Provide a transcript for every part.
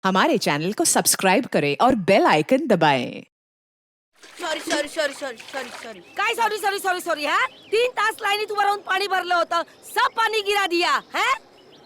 हमारे चैनल को सब्सक्राइब करें और बेल आइकन दबाएं। सॉरी काय सॉरी हा 3 तास लाईनीत उभं राहून पाणी भरलं होतं, सब पानी गिरा दिया है।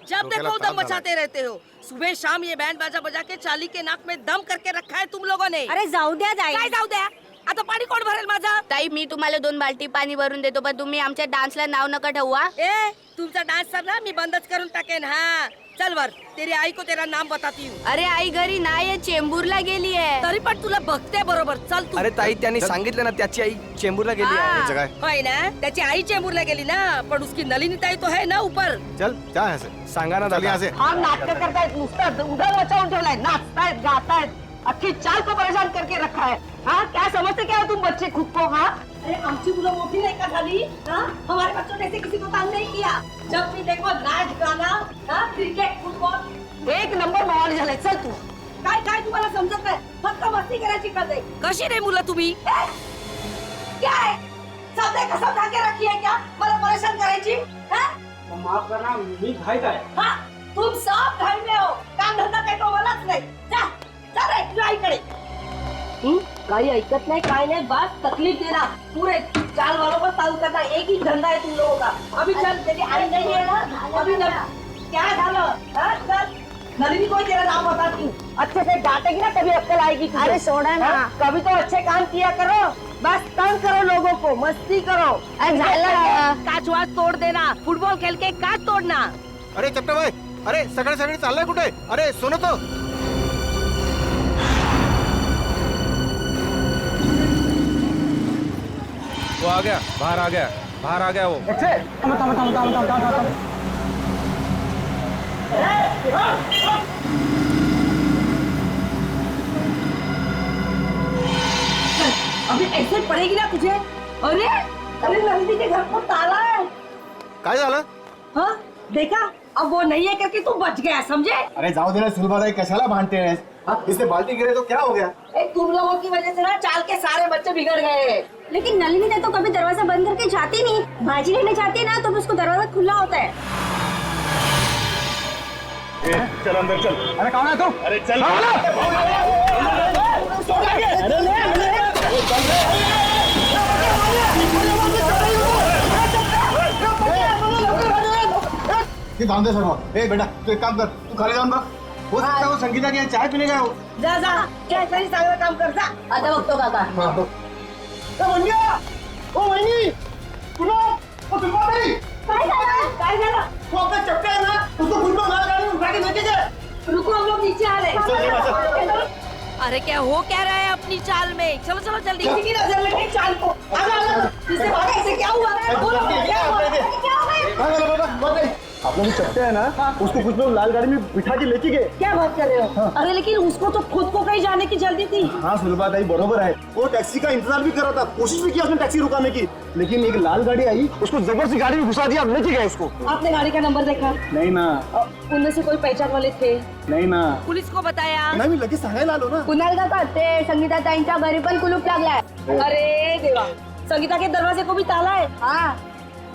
जब देखो दम मचाते रहते हो, सुबह शाम ये बैंड बाजा बजा के चाली के नाक में दम करके रखा है तुम लोगों ने। अरे जाऊ द्या ताई. काय जाऊ द्या, आता पाणी कोण भरेल माझं? ताई मी तुम्हाला 2 बाल्टी पाणी भरून देतो, पण तुम्ही आमच्या डान्सला नाव नका ठेवू हा. ए तुमचा डान्स सर ना मी बंदच करून टाकेन। हा चल वर, तेरी आई को तेरा नाम बताती हूँ। अरे आई घरी नाहीये, चेंबूरला गेली आहे. तरी पण तुला बघते बरोबर, चल तू। अरे ताई त्यांनी सांगितलं ना त्याची आई चेंबूरला गेली आहे. हाँ, होय ना, त्याची आई चेंबूरला गेली ना, पण उसकी नलिनी ताई तो है ना ऊपर। चल क्या है से सांगा ना दादा. हा नाटक करतायत, नुसतं उधर मचावून ठेवलाय, नाचतायत गातायत, अच्छी चाल को परेशान करके रखा है। हाँ क्या समझते क्या हो तुम बच्चे खुद को? हाँ अरे आमची मुलं मोठी नाही का झाली? हाँ हमारे बच्चों ने ऐसे किसी को तंग नहीं किया। जब भी देखो नाच गाना, हाँ क्रिकेट फुटबॉल, एक नंबर माहोल झालाय। चल तू, काय काय तुम्हाला समजत नाही, फक्त मस्ती करायची कळते। कशी रे मुलं तुम्ही? क्या है सब देखा सब ढाके रखी है क्या, मला परेशान करायची? हाँ माफ करना, मी घाईत आहे. हाँ तुम सब घर में हो, काम धंदा काही तो मलाच नाही। जा जा रे तुझ्या आईकडे। काही ऐकत नाही, काय नाही, बस तकलीफ देना, पूरे चाल वालों को तंग करना, एक ही धंधा है तुम लोगों का। अभी चल, तेरी आई नहीं है ना, अभी चल, क्या झालं? हाँ चल, नलिनी को तेरा नाम बताती हूँ, अच्छे से डांटेगी ना तभी अक्कल आएगी तुझे। अरे सोडा ना. हाँ, कभी तो अच्छे काम किया करो, बस तंग करो लोगों को, मस्ती करो। काच वाच तोड़ देना, फुटबॉल खेल के काच तोड़ना। अरे चपटे भाई, अरे सगळे सगळे चाललंय कुठे? अरे सुनो तो. वो आ गया, बाहर आ गया वो. अभी ऐसे पड़ेगी ना तुझे। अरे अरे नंदी के घर को ताला है। काय झालं? हाँ देखा, अब वो नहीं है करके तू बच गया, समझे? अरे जाऊ दे ना सुलभाताई, कशाला भांडते हैं? इससे बाल्टी गिरे तो क्या हो गया? तुम लोगों की वजह से ना चाल के सारे बच्चे बिगड़ गए। लेकिन नलिनी ने तो कभी दरवाजा बंद करके जाती नहीं, भाजी लेने जाती है ना तो उसको दरवाजा खुला होता है। चल अंदर चल. अरे कौन है तू? अरे चल. बांधे सर्व. ए बेटा तू एक काम कर, तू खाली जाऊन बघ, हो सकता है वो संगीता के यहाँ चाय पीने गया हो. जा जा, क्या सही चांगलं काम कर जा। आता बघतो काका। काय झालं? रुको, हम लोग नीचे आ रहे। अरे क्या हो क्या रहा है अपनी चाल में? चलो चलो जल्दी। किसी की नजर लगी चाल को। इससे भागे, ऐसे क्या हुआ? बोलो क्या हुआ? आपने जो चपटे है ना, उसको कुछ लोग लाल गाड़ी में बिठा के लेके गए. क्या बात कर रहे हो? अरे लेकिन उसको तो खुद को कहीं जाने की जल्दी थी। हाँ सुलभाताई बरोबर है, वो टैक्सी का इंतजार भी कर रहा था, कोशिश भी की उसने टैक्सी रुकाने की, लेकिन एक लाल गाड़ी आई, उसको जबरदस्ती गाड़ी में घुसा दिया, लेके गए उसको. आपने गाड़ी का नंबर देखा? नहीं ना. उनमें से कोई पहचान वाले थे? नहीं ना. पुलिस को बताया? नाही मी लगेच सांगायला आलो ना. कुणाल काका ते संगीता ताईंच्या घरी पण कुलूप लागलाय. अरे देवा, संगीता के दरवाजे को भी ताला है। हाँ.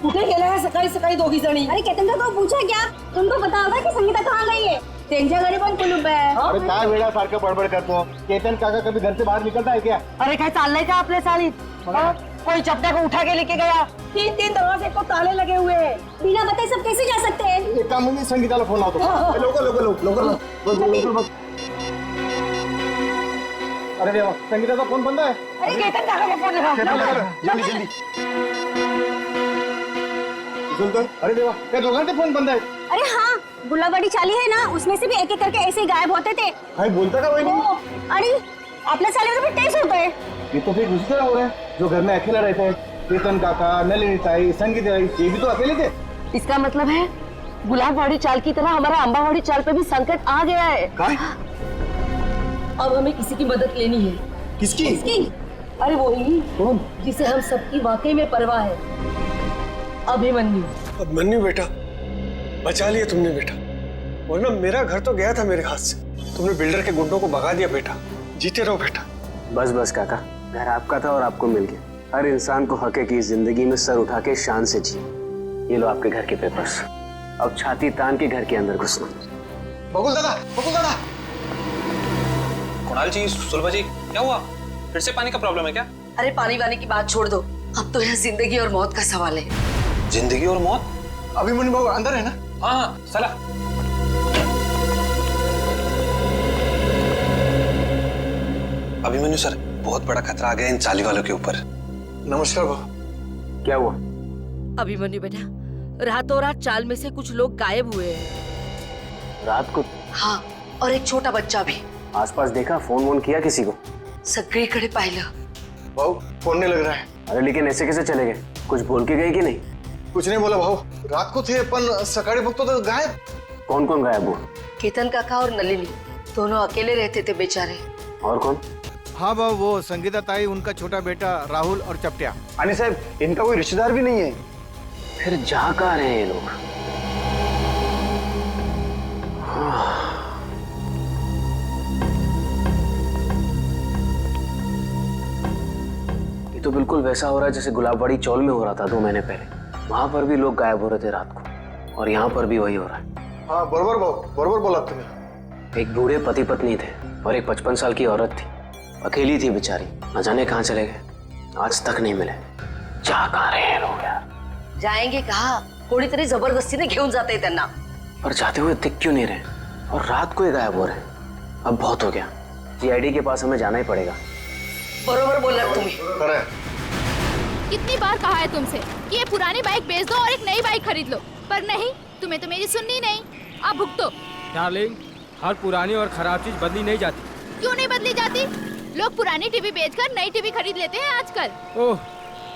कुठे गेल्या है सकाळी सकाळी दोघी जणी? अरे केतन काका पूछा क्या, तुमको पता होगा कि संगीता कहाँ गई है? त्यांच्या घरी पण कुलूप है. अरे काय वेड्यासारखं बडबड करतो. केतन काका कभी घर से बाहर निकलता है क्या? अरे काय चाललंय का आपल्या चालीत? कोई चपटा को उठा के लेके गया, 3 दरवाजे को ताले लगे हुए हैं। बिना बताए सब कैसे जा सकते हैं? एक काम मी संगीताला फोन लावतो. लवकर बघ. अरे देवा, संगीताचा फोन बंद आहे. अरे केतन काका को फोन लगा। जल्दी. सुनतोय? अरे देवा, त्या दोघांचे फोन बंद आहेत. अरे हाँ, गुलाबड़ी चाली है ना, उसमें से भी एक एक करके ऐसे ही गायब होते थे. काय बोलता का वहिनी? अरे आपल्या चालीवर भी तेज होता है. ये तो फिर दूसरी तरह हो रहा है, जो घर में अकेला रहते हैं. केतन काका, नलिनी ताई, संगीता ताई, ये भी तो अकेले थे. इसका मतलब है गुलाबवाड़ी चाल की तरह हमारा अंबावाड़ी चाल पे भी संकट आ गया है। काय? अब हमें किसी की मदद लेनी है। किसकी? अरे वही कौन? जिसे हम सबकी वाकई में परवाह है, अभिमन्यु। अभिमन्यु बेटा, बचा लिया तुमने बेटा, वरना मेरा घर तो गया था मेरे हाथ से. तुमने बिल्डर के गुंडों को भगा दिया बेटा. जीते रहो बेटा. बस बस काका, घर आपका था और आपको मिल गया. हर इंसान को हक है कि जिंदगी में सर उठा के शान से जिए. ये लो आपके घर के पेपर्स. अब छाती तान के घर के अंदर घुसना. बकुल दादा, कुणाल जी, सुलभा जी, क्या हुआ? फिर से पानी का प्रॉब्लम है क्या? अरे पानी वानी की बात छोड़ दो, अब तो यहाँ जिंदगी और मौत का सवाल है। जिंदगी और मौत? अभिमन्यु बाबू अंदर है ना? हाँ, चला। अभिमन्यु सर, बहुत बड़ा खतरा आ गया इन चाली वालों के ऊपर। नमस्कार बाबू। क्या हुआ? अभिमन्यु बेटा, रातों रात चाल में से कुछ लोग गायब हुए हैं। रात को? हाँ, और एक छोटा बच्चा भी। आसपास देखा, फोन वोन किया किसी को? सगळीकडे पाहिलं। भाऊ फोन नहीं लग रहा है। अरे लेकिन ऐसे कैसे चले गए? कुछ बोल के गए कि नहीं? कुछ नहीं बोला भाऊ, रात को थे पण सकाळी बघतो तो गायब। कौन कौन गायब हुआ? केतन काका और नलिनी दोनों अकेले रहते थे बेचारे। और कौन? हाँ बाबू, वो संगीता ताई, उनका छोटा बेटा राहुल और चपटिया। आणि साहब, इनका कोई रिश्तेदार भी नहीं है। फिर जा कहाँ रहे हैं ये लोग? ये तो बिल्कुल वैसा हो रहा है जैसे गुलाबबाड़ी चौल में हो रहा था 2 महीने पहले। वहां पर भी लोग गायब हो रहे थे रात को, और यहाँ पर भी वही हो रहा है। हाँ बरोबर भाऊ, बरोबर बोला तुम्हें। एक बूढ़े पति पत्नी थे और एक 55 साल की औरत थी। अकेली थी बेचारी, न जाने कहाँ चले गए, आज तक नहीं मिले। जा कहाँ रहे हैं लोग यार? जाएंगे कहा? कोणीतरी जबरदस्तीने घेऊन जाते त्यांना। पर जाते हुए दिख क्यों नहीं रहे, और रात को ही गायब हो रहे हैं? अब बहुत हो गया, सीआईडी के पास हमें जाना ही पड़ेगा। बरोबर बोला तुम्ही। कितनी बार कहा है तुमसे कि ये पुरानी बाइक बेच दो और एक नई बाइक खरीद लो, पर नहीं, तुम्हें तो मेरी सुननी नहीं। आप भुगतो। डार्लिंग, हर पुरानी और खराब चीज बदली नहीं जाती। क्यों नहीं बदली जाती? लोग पुरानी टीवी बेचकर नई टीवी खरीद लेते हैं आजकल। ओह,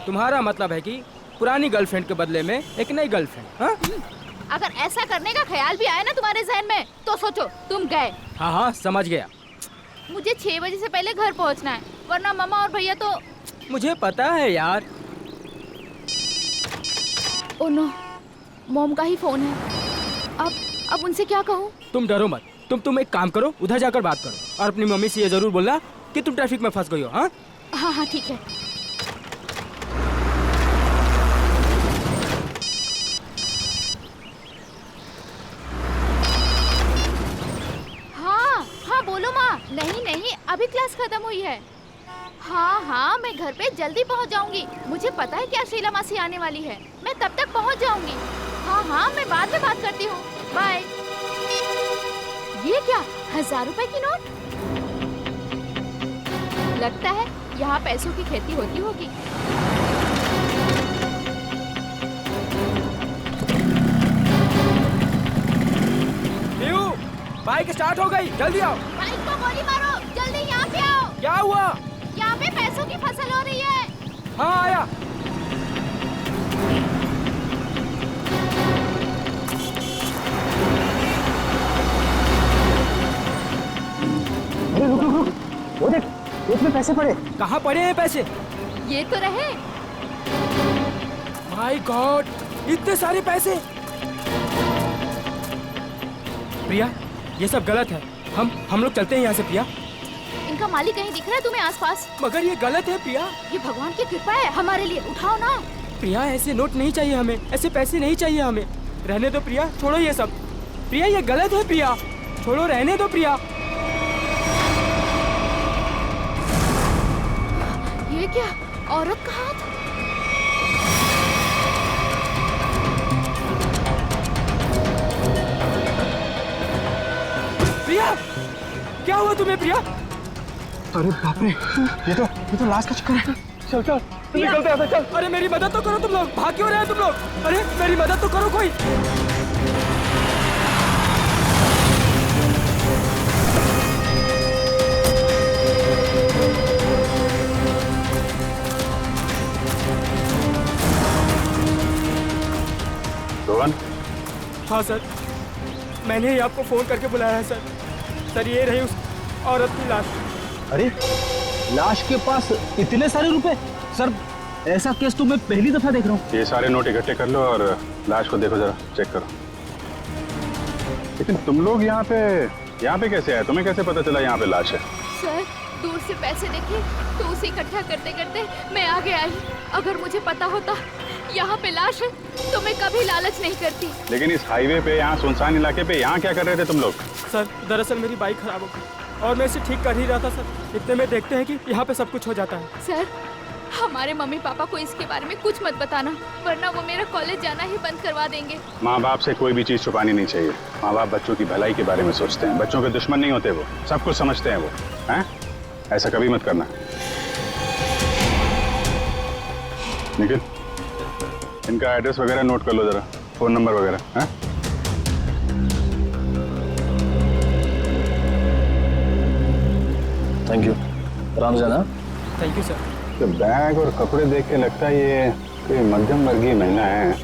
तुम्हारा मतलब है कि पुरानी गर्लफ्रेंड के बदले में एक नई गर्लफ्रेंड? हाँ? अगर ऐसा करने का ख्याल भी आया ना तुम्हारे जहन में, तो सोचो तुम गए। हाँ हाँ, समझ गया। मुझे 6 बजे से पहले घर पहुंचना है, वरना मामा और भैया तो। मुझे पता है यार। ओह नो, मॉम का ही फोन है। अब उनसे क्या कहूँ? तुम डरो मत, तुम एक काम करो, उधर जाकर बात करो और अपनी मम्मी से ये जरूर बोलना कि तुम ट्रैफिक में फंस गई हो। हाँ हाँ हाँ, ठीक है। हाँ हाँ बोलो माँ। नहीं नहीं, अभी क्लास खत्म हुई है। हाँ हाँ, मैं घर पे जल्दी पहुँच जाऊंगी। मुझे पता है क्या शीला मासी आने वाली है, मैं तब तक पहुँच जाऊंगी। हाँ हाँ, मैं बाद में बात करती हूँ, बाय। ये क्या, 1000 रुपए की नोट? लगता है यहाँ पैसों की खेती होती होगी। बाइक स्टार्ट हो गई, जल्दी आओ। बाइक को गोली मारो, जल्दी यहाँ पे आओ। क्या हुआ? यहाँ पे पैसों की फसल हो रही है। हाँ आया। अरे रुक रुक रुक, वो देख, इसमें पैसे पड़े। कहाँ पड़े हैं पैसे? ये तो रहे। माय गॉड, इतने सारे पैसे। प्रिया, ये सब गलत है। हम लोग चलते हैं यहाँ से प्रिया। इनका मालिक कहीं दिख रहा है तुम्हें आसपास? मगर ये गलत है प्रिया। ये भगवान की कृपा है हमारे लिए, उठाओ ना। प्रिया, ऐसे नोट नहीं चाहिए हमें, ऐसे पैसे नहीं चाहिए हमें। रहने दो प्रिया, छोड़ो ये सब। प्रिया, ये गलत है प्रिया, छोड़ो, रहने दो प्रिया। ये क्या, औरत का हाथ? प्रिया, क्या हुआ तुम्हें प्रिया? अरे बाप रे, ये तो लाश का चक्कर है। चल चल निकलते हैं, चल। अरे मेरी मदद तो करो तुम लोग, भाग क्यों रहे हो तुम लोग? अरे मेरी मदद तो करो कोई। रोहन? हाँ सर, मैंने ही आपको फोन करके बुलाया है सर। सर, ये रही उस औरत की लाश। अरे लाश के पास इतने सारे रुपए? सर, ऐसा केस तो मैं पहली दफा देख रहा हूँ। ये सारे नोट इकट्ठे कर लो और लाश को देखो, जरा चेक करो। लेकिन तुम लोग यहाँ पे कैसे आए? तुम्हें कैसे पता चला यहाँ पे लाश है? सर, दूर से पैसे देखे तो उसे इकट्ठा करते करते मैं आगे आई। अगर मुझे पता होता यहाँ पे लाश है तो मैं कभी लालच नहीं करती। लेकिन इस हाईवे पे, यहाँ सुनसान इलाके पे, यहाँ क्या कर रहे थे तुम लोग? सर, दरअसल मेरी बाइक खराब हो गई। और मैं इसे ठीक कर ही रहा था सर। इतने में देखते हैं कि यहाँ पे सब कुछ हो जाता है। सर, हमारे मम्मी पापा को इसके बारे में कुछ मत बताना, वरना वो मेरा कॉलेज जाना ही बंद करवा देंगे। माँ बाप से कोई भी चीज छुपानी नहीं चाहिए। माँ बाप बच्चों की भलाई के बारे में सोचते हैं, बच्चों के दुश्मन नहीं होते, वो सब कुछ समझते हैं वो, हैं? ऐसा कभी मत करना। निखिल, इनका एड्रेस वगैरह नोट कर लो जरा, फोन नंबर वगैरह, हैं? Thank you. आराम से ना। Thank you sir. तो बैग और कपड़े देख के लगता है ये कोई मध्यम वर्गीय महिला है।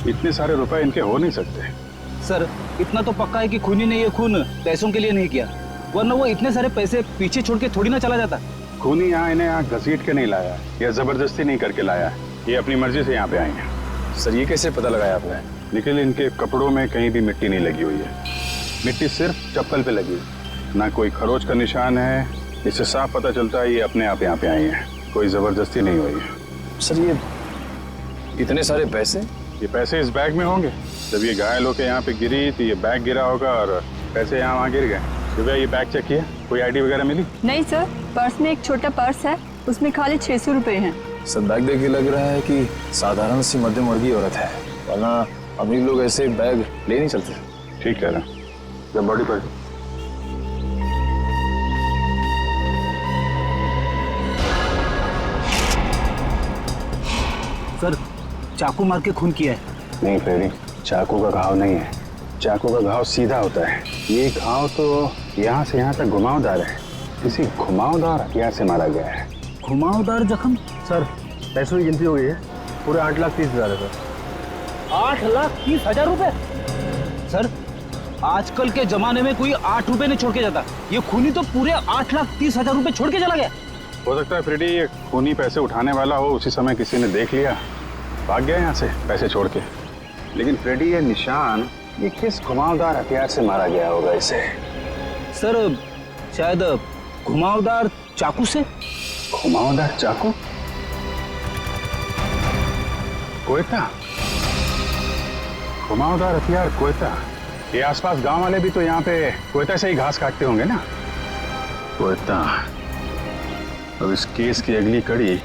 इतने सारे रुपए इनके हो नहीं सकते। सर, इतना तो पक्का है कि खूनी ने ये खून पैसों के लिए नहीं किया, वरना वो इतने सारे पैसे पीछे छोड़ के थोड़ी ना चला जाता। खूनी यहाँ इन्हें यहाँ घसीट के नहीं लाया या जबरदस्ती नहीं करके लाया, ये अपनी मर्जी से यहाँ पे आए हैं। सर, ये कैसे पता लगाया आपने? निखिल, इनके कपड़ों में कहीं भी मिट्टी नहीं लगी हुई है, मिट्टी सिर्फ चप्पल पे लगी है, ना कोई खरोच का निशान है। इससे साफ पता चलता है ये अपने आप यहाँ पे आए हैं, कोई जबरदस्ती नहीं हुई है। सर, ये इतने सारे पैसे? ये पैसे इस बैग में होंगे। जब ये घायल होकर यहाँ पे गिरी तो ये बैग गिरा होगा और पैसे यहाँ वहाँ गिर गए। सुबह ये बैग चेक किया, कोई आईडी वगैरह मिली? नहीं सर, पर्स में एक छोटा पर्स है, उसमें खाली 600 रुपए हैं। सर, बैग देख के लग रहा है कि साधारण सी मध्यम वर्गीय औरत है, वरना अमीर लोग ऐसे बैग ले नहीं चलते। ठीक कह रहा हूँ। जब बॉडी पर सर, चाकू मार के खून किया है। नहीं फ्रेडी, चाकू का घाव नहीं है, चाकू का घाव सीधा होता है। ये घाव तो यहाँ से यहाँ तक घुमावदार है, किसी घुमावदार हथियार से मारा गया है। घुमावदार जख्म? सर, पैसों की गिनती हो गई है, पूरे 8,30,000 है सर। 8,30,000 रुपए? सर, आजकल के जमाने में कोई 8 रुपए नहीं छोड़ के जाता, ये खूनी तो पूरे 8,30,000 रुपए छोड़ के चला गया। हो सकता है फ्रेडी ये खूनी पैसे उठाने वाला हो, उसी समय किसी ने देख लिया, भाग गया यहाँ से पैसे छोड़ के। लेकिन फ्रेडी, ये निशान ये किस घुमावदार हथियार से मारा गया होगा इसे? सर, शायद घुमावदार चाकू से। घुमावदार चाकू? कोयता? घुमावदार हथियार कोयता? ये आसपास गांव वाले भी तो यहाँ पे कोयता से ही घास काटते होंगे ना। कोयता। अब इस केस की अगली कड़ी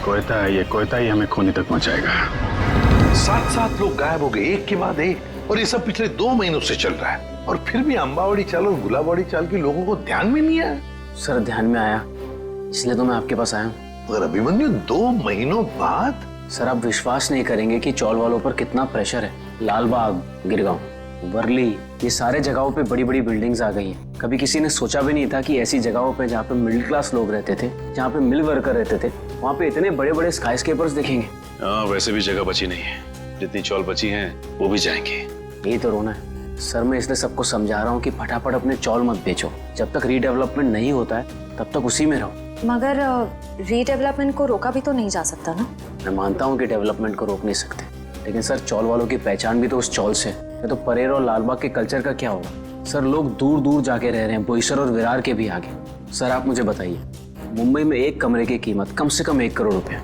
कोयता है, ये कोयता ही हमें खूनी तक पहुंचाएगा। 7 लोग गायब हो गए, एक के बाद एक, और ये सब पिछले 2 महीनों से चल रहा है, और फिर भी अंबावड़ी चाल और गुलाबवाड़ी चाल के लोगों को ध्यान में नहीं आया। सर, ध्यान में आया, इसलिए तो मैं आपके पास आया हूँ। मगर अभिमन्यु, 2 महीनों बाद? सर, आप विश्वास नहीं करेंगे कि चौल वालों पर कितना प्रेशर है। लालबाग, गिरगांव, वर्ली, ये सारे जगहों पे बड़ी बड़ी बिल्डिंग्स आ गई हैं। कभी किसी ने सोचा भी नहीं था कि ऐसी जगहों पे जहाँ पे मिडिल क्लास लोग रहते थे, जहाँ पे मिल वर्कर रहते थे, वहाँ पे इतने बड़े बड़े स्काई स्केपर्स देखेंगे। वैसे भी जगह बची नहीं है, जितनी चौल बची हैं वो भी जाएंगे। यही तो रोना है सर। मैं इसलिए सबको समझा रहा हूँ कि फटाफट अपने चौल मत बेचो, जब तक रीडेवलपमेंट नहीं होता है तब तक उसी में रहो। मगर रीडेवलपमेंट को रोका भी तो नहीं जा सकता ना। मैं मानता हूँ कि डेवलपमेंट को रोक नहीं सकते, लेकिन सर चौल वालों की पहचान भी तो उस चौल से है। तो परेर और लालबाग के कल्चर का क्या होगा? सर, लोग दूर दूर जाके रह रहे हैं, बोईसर और विरार के भी आगे। सर, आप मुझे बताइए, मुंबई में एक कमरे की कीमत कम से कम 1 करोड़ रुपए है,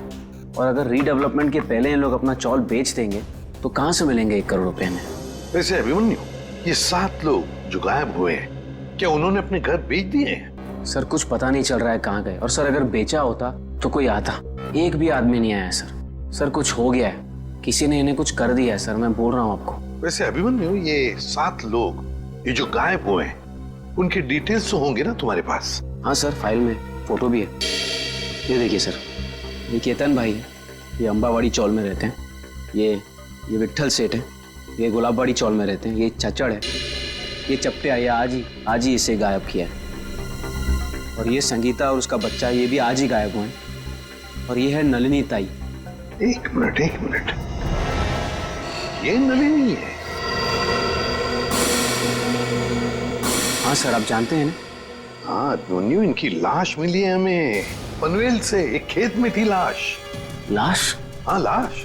और अगर रीडेवलपमेंट के पहले इन लोग अपना चौल बेच देंगे तो कहाँ से मिलेंगे 1 करोड़ रुपए में? वैसे अभिमन्यु, ये 7 लोग जो गायब हुए हैं, क्या उन्होंने अपने घर बेच दिए हैं? सर, कुछ पता नहीं चल रहा है कहाँ गए, और सर अगर बेचा होता तो कोई आता। एक भी आदमी नहीं आया सर। सर, कुछ हो गया है, किसी ने इन्हें कुछ कर दिया है सर, मैं बोल रहा हूँ आपको। वैसे अभिमन्यु, ये 7 लोग ये जो गायब हुए हैं, उनके डिटेल्स तो होंगे ना तुम्हारे पास? हाँ सर, फाइल में फोटो भी है। ये देखिए सर, ये केतन भाई है, ये अंबावाड़ी चौल में रहते हैं। ये विट्ठल सेठ है, ये गुलाबवाड़ी चौल में रहते हैं। ये चचड़ है, ये चपटे आया आज ही इसे गायब किया है। और ये संगीता और उसका बच्चा, ये भी आज ही गायब हुए हैं। और ये है नलिनी ताई। एक मिनट, ये नलिनी है? हाँ सर, आप जानते हैं ना? हाँ अभिमन्यु, इनकी लाश मिली है हमें पनवेल से, एक खेत में थी लाश। लाश? हाँ, लाश।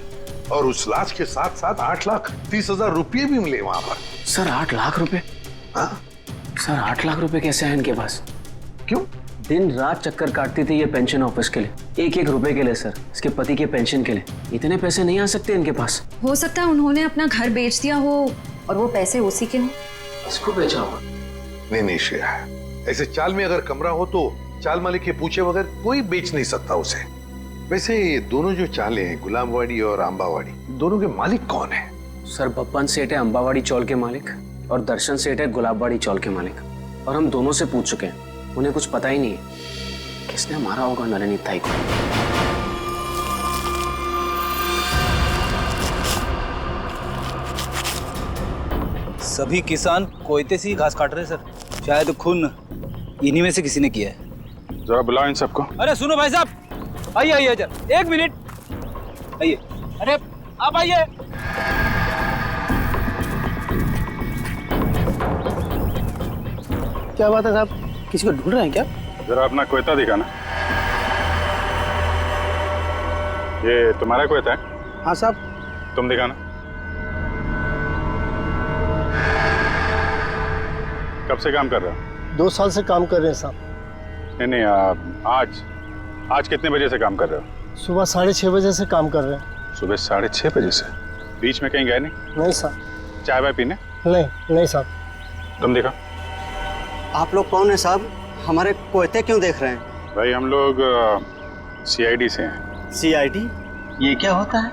और उस लाश के साथ साथ 8,30,000 रुपये भी मिले वहां पर। सर, 8 लाख रुपए? हाँ सर, 8 लाख रुपए कैसे आए इनके पास? क्यों? दिन रात चक्कर काटती थी ये पेंशन ऑफिस के लिए, 1-1 रुपए के लिए सर, इसके पति के पेंशन के लिए। इतने पैसे नहीं आ सकते इनके पास। हो सकता है उन्होंने अपना घर बेच दिया हो और वो पैसे उसी के हों। इसको बेचा होगा? नहीं श्रेया, ऐसे चाल में अगर कमरा हो तो चाल मालिक के पूछे बगैर कोई बेच नहीं सकता उसे। वैसे ये दोनों जो चालें हैं, गुलाबवाड़ी और अंबावाड़ी, दोनों के मालिक कौन है? सर बप्पन सेठ है अंबावाड़ी चौल के मालिक और दर्शन सेठ है गुलाबवाड़ी चौल के मालिक। और हम दोनों से पूछ चुके हैं, उन्हें कुछ पता ही नहीं है किसने मारा होगा नलिनी ताई को। सभी किसान कोयते से ही घास काट रहे हैं सर। शायद खून इन्हीं में से किसी ने किया है। जरा बुलाओ इन सबको। अरे सुनो भाई साहब, आइए आइए जरा, एक मिनट आइए। अरे आप आइए। क्या बात है साहब, किसी को ढूंढ रहे हैं क्या? जरा अपना कोयता दिखाना। ये तुम्हारा कोयता है? हाँ साहब। तुम दिखाना। कब से काम कर रहे हो? 2 साल से काम कर रहे हैं साहब। नहीं, आज कितने बजे से काम कर रहे हो? सुबह 6:30 बजे से काम कर रहे हैं। सुबह 6:30 बजे से? बीच में कहीं गए नहीं? नहीं साहब। चाय वाय पीने? नहीं साहब। तुम देखा। आप लोग कौन है साहब? हमारे कोयते क्यों देख रहे हैं? भाई हम लोग CID से हैं। CID? ये क्या होता है?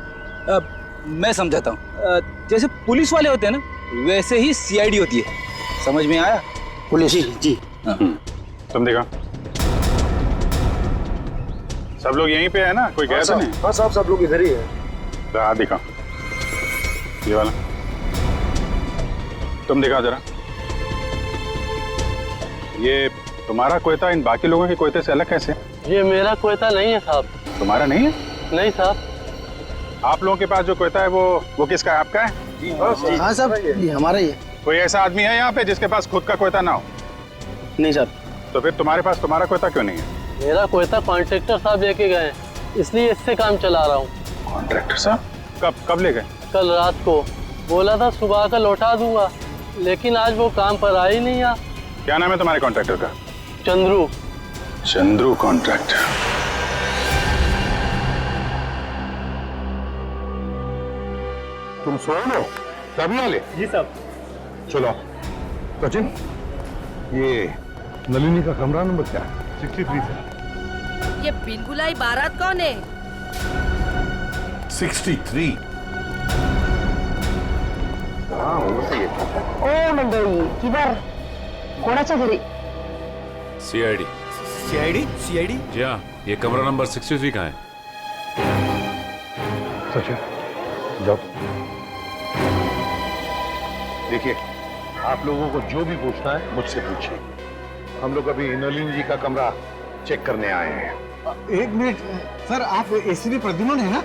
मैं समझाता हूँ। जैसे पुलिस वाले होते हैं ना, वैसे ही CID होती है। समझ में आया? पुलिस? जी। तुम देखा। सब लोग यहीं पे है ना? कोई गया तो नहीं? हाँ साहब, सब लोग इधर ही है। हाँ दिखा, ये वाला। तुम दिखा जरा। ये तुम्हारा कोयता इन बाकी लोगों के कोयते से अलग कैसे? ये मेरा कोयता नहीं है साहब। तुम्हारा नहीं है? नहीं साहब। आप लोगों के पास जो कोयता है वो किसका है? आपका है? हाँ साहब, ये हमारा ही है। कोई ऐसा आदमी है यहाँ पे जिसके पास खुद का कोयता ना हो? नहीं साहब। तो फिर तुम्हारे पास तुम्हारा कोयता क्यों नहीं है? मेरा कोयता कॉन्ट्रैक्टर साहब लेके गए, इसलिए इससे काम चला रहा हूँ। कॉन्ट्रैक्टर साहब? कब ले गए? कल रात को। बोला था सुबह का लौटा दूंगा, लेकिन आज वो काम पर आ ही नहीं। क्या नाम है तुम्हारे कॉन्ट्रैक्टर का? चंद्रू। चंद्रू कॉन्ट्रैक्टर। तुम सोए हो? चाबी वाले? जी साहब। चलो सचिन, ये नलिनी का कमरा नंबर क्या है? 63 से। ये बिन बुलाई बारात कौन है? 63। हाँ वो सही है। ओ मंडळी, किधर कोणाच्या घरी? CID। CID? जी हाँ, ये कमरा नंबर 63 का है। सचिन जाओ। देखिए, आप लोगों को जो भी पूछना है मुझसे पूछिए। हम लोग अभी नलिनी जी का कमरा चेक करने आए हैं। 1 मिनिट सर, आप ACP प्रद्युमन है ना?